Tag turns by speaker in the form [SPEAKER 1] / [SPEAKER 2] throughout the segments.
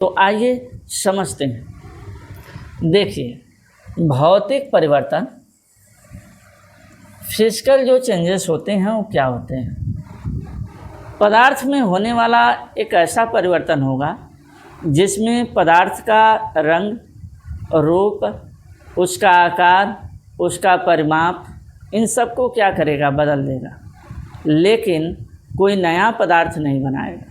[SPEAKER 1] तो आइए समझते हैं। देखिए, भौतिक परिवर्तन, फिजिकल जो चेंजेस होते हैं वो क्या होते हैं। पदार्थ में होने वाला एक ऐसा परिवर्तन होगा जिसमें पदार्थ का रंग, रूप, उसका आकार, उसका परिमाप, इन सब को क्या करेगा, बदल देगा, लेकिन कोई नया पदार्थ नहीं बनाएगा।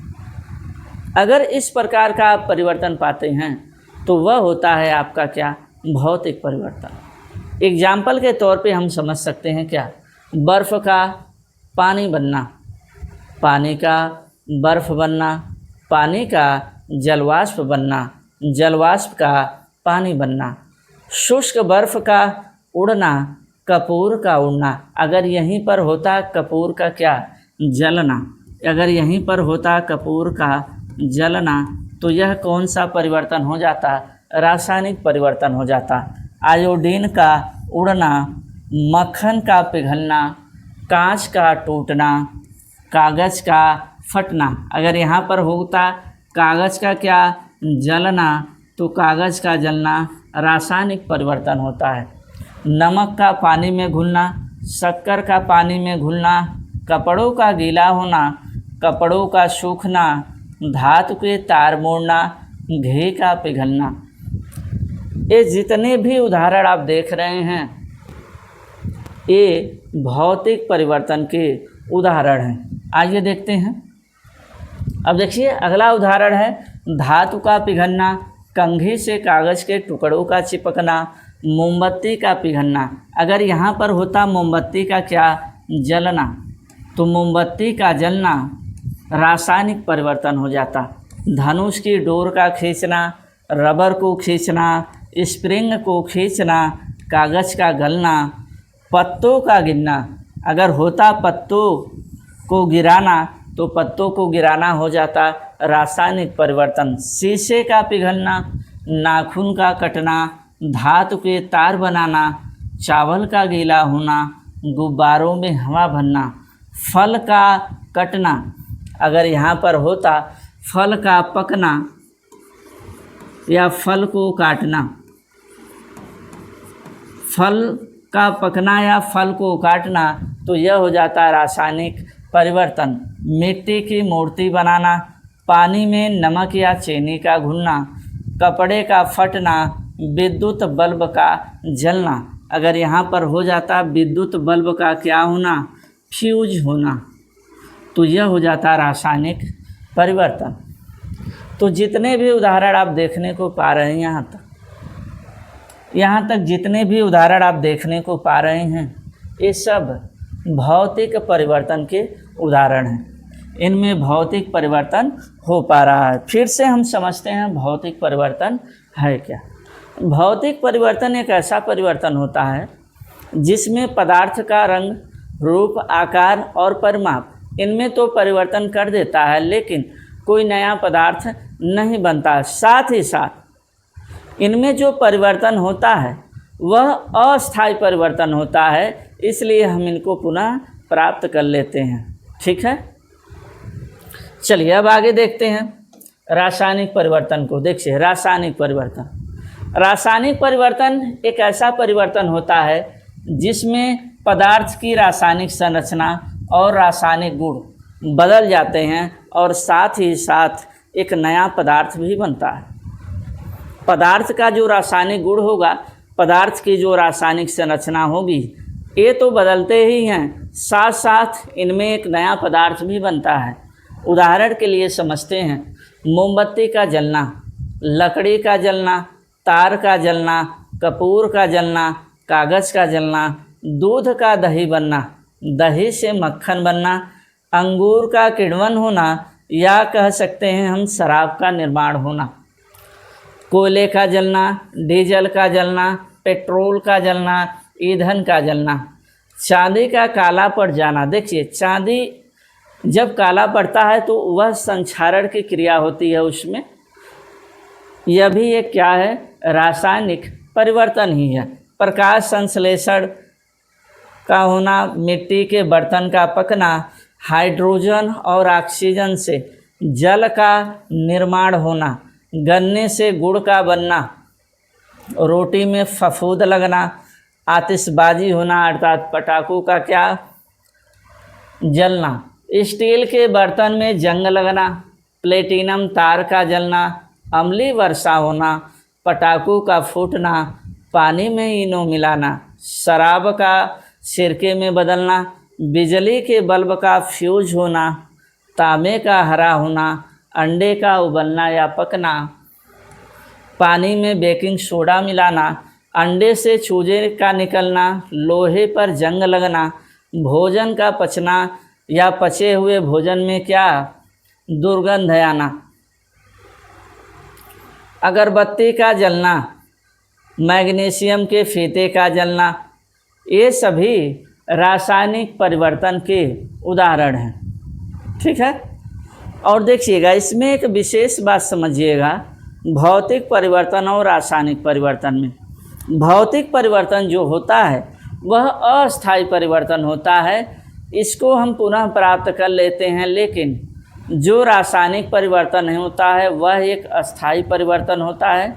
[SPEAKER 1] अगर इस प्रकार का आप परिवर्तन पाते हैं तो वह होता है आपका क्या, भौतिक परिवर्तन। एग्जाम्पल के तौर पे हम समझ सकते हैं क्या, बर्फ़ का पानी बनना, पानी का बर्फ़ बनना, पानी का जलवाष्प बनना, जलवाष्प का पानी बनना, शुष्क बर्फ़ का उड़ना, कपूर का उड़ना। अगर यहीं पर होता कपूर का क्या, जलना, अगर यहीं पर होता कपूर का जलना, तो यह कौन सा परिवर्तन हो जाता, रासायनिक परिवर्तन हो जाता। आयोडीन का उड़ना, मक्खन का पिघलना, कांच का टूटना, कागज़ का फटना। अगर यहाँ पर होता कागज़ का क्या, जलना, तो कागज़ का जलना रासायनिक परिवर्तन होता है। नमक का पानी में घुलना, शक्कर का पानी में घुलना, कपड़ों का गीला होना, कपड़ों का सूखना, धातु के तार मोड़ना, घी का पिघलना। ये जितने भी उदाहरण आप देख रहे हैं ये भौतिक परिवर्तन के उदाहरण हैं। आइए देखते हैं। अब देखिए, अगला उदाहरण है धातु का पिघलना, कंघी से कागज़ के टुकड़ों का चिपकना, मोमबत्ती का पिघलना। अगर यहाँ पर होता मोमबत्ती का क्या, जलना, तो मोमबत्ती का जलना रासायनिक परिवर्तन हो जाता। धनुष की डोर का खींचना, रबर को खींचना, स्प्रिंग को खींचना, कागज़ का गलना, पत्तों का गिरना। अगर होता पत्तों को गिराना, तो पत्तों को गिराना हो जाता रासायनिक परिवर्तन। शीशे का पिघलना, नाखून का कटना, धातु के तार बनाना, चावल का गीला होना, गुब्बारों में हवा भरना, फल का कटना। अगर यहाँ पर होता फल का पकना या फल को काटना, फल का पकना या फल को काटना, तो यह हो जाता रासायनिक परिवर्तन। मिट्टी की मूर्ति बनाना, पानी में नमक या चीनी का घुलना, कपड़े का फटना, विद्युत बल्ब का जलना। अगर यहाँ पर हो जाता विद्युत बल्ब का क्या होना, फ्यूज होना, तो यह हो जाता रासायनिक परिवर्तन। तो जितने भी उदाहरण आप देखने को पा रहे हैं यहाँ तक जितने भी उदाहरण आप देखने को पा रहे हैं ये सब भौतिक परिवर्तन के उदाहरण हैं। इनमें भौतिक परिवर्तन हो पा रहा है। फिर से हम समझते हैं भौतिक परिवर्तन है क्या। भौतिक परिवर्तन एक ऐसा परिवर्तन होता है जिसमें पदार्थ का रंग, रूप, आकार और परिमाप, इनमें तो परिवर्तन कर देता है, लेकिन कोई नया पदार्थ नहीं बनता। साथ ही साथ इनमें जो परिवर्तन होता है वह अस्थायी परिवर्तन होता है, इसलिए हम इनको पुनः प्राप्त कर लेते हैं। ठीक है, चलिए अब आगे देखते हैं रासायनिक परिवर्तन को। देखिए, रासायनिक परिवर्तन, रासायनिक परिवर्तन एक ऐसा परिवर्तन होता है जिसमें पदार्थ की रासायनिक संरचना और रासायनिक गुण बदल जाते हैं और साथ ही साथ एक नया पदार्थ भी बनता है। पदार्थ का जो रासायनिक गुण होगा, पदार्थ की जो रासायनिक संरचना होगी, ये तो बदलते ही हैं, साथ साथ इनमें एक नया पदार्थ भी बनता है। उदाहरण के लिए समझते हैं, मोमबत्ती का जलना, लकड़ी का जलना, तार का जलना, कपूर का जलना, कागज़ का जलना, दूध का दही बनना, दही से मक्खन बनना, अंगूर का किण्वन होना, या कह सकते हैं हम शराब का निर्माण होना, कोयले का जलना, डीजल का जलना, पेट्रोल का जलना, ईंधन का जलना, चांदी का काला पड़ जाना। देखिए, चांदी जब काला पड़ता है तो वह संक्षारण की क्रिया होती है उसमें, यह भी एक क्या है, रासायनिक परिवर्तन ही है। प्रकाश संश्लेषण का होना, मिट्टी के बर्तन का पकना, हाइड्रोजन और ऑक्सीजन से जल का निर्माण होना, गन्ने से गुड़ का बनना, रोटी में फफूंद लगना, आतिशबाजी होना अर्थात पटाखों का क्या जलना, स्टील के बर्तन में जंग लगना, प्लेटिनम तार का जलना, अम्लीय वर्षा होना, पटाखों का फूटना, पानी में इनो मिलाना, शराब का सिरके में बदलना, बिजली के बल्ब का फ्यूज होना, तांबे का हरा होना, अंडे का उबलना या पकना, पानी में बेकिंग सोडा मिलाना, अंडे से चूजे का निकलना, लोहे पर जंग लगना, भोजन का पचना या पचे हुए भोजन में क्या दुर्गंध आना, अगरबत्ती का जलना, मैग्नीशियम के फीते का जलना, ये सभी रासायनिक परिवर्तन के उदाहरण हैं। ठीक है। और देखिएगा इसमें एक विशेष बात समझिएगा, भौतिक परिवर्तन और रासायनिक परिवर्तन में भौतिक परिवर्तन जो होता है वह अस्थायी परिवर्तन होता है, इसको हम पुनः प्राप्त कर लेते हैं, लेकिन जो रासायनिक परिवर्तन होता है वह एक अस्थायी परिवर्तन होता है,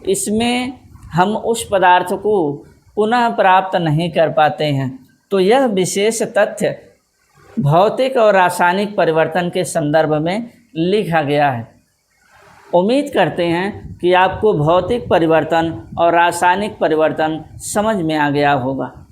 [SPEAKER 1] इसमें हम उस पदार्थ को पुनः प्राप्त नहीं कर पाते हैं। तो यह विशेष तथ्य भौतिक और रासायनिक परिवर्तन के संदर्भ में लिखा गया है। उम्मीद करते हैं कि आपको भौतिक परिवर्तन और रासायनिक परिवर्तन समझ में आ गया होगा।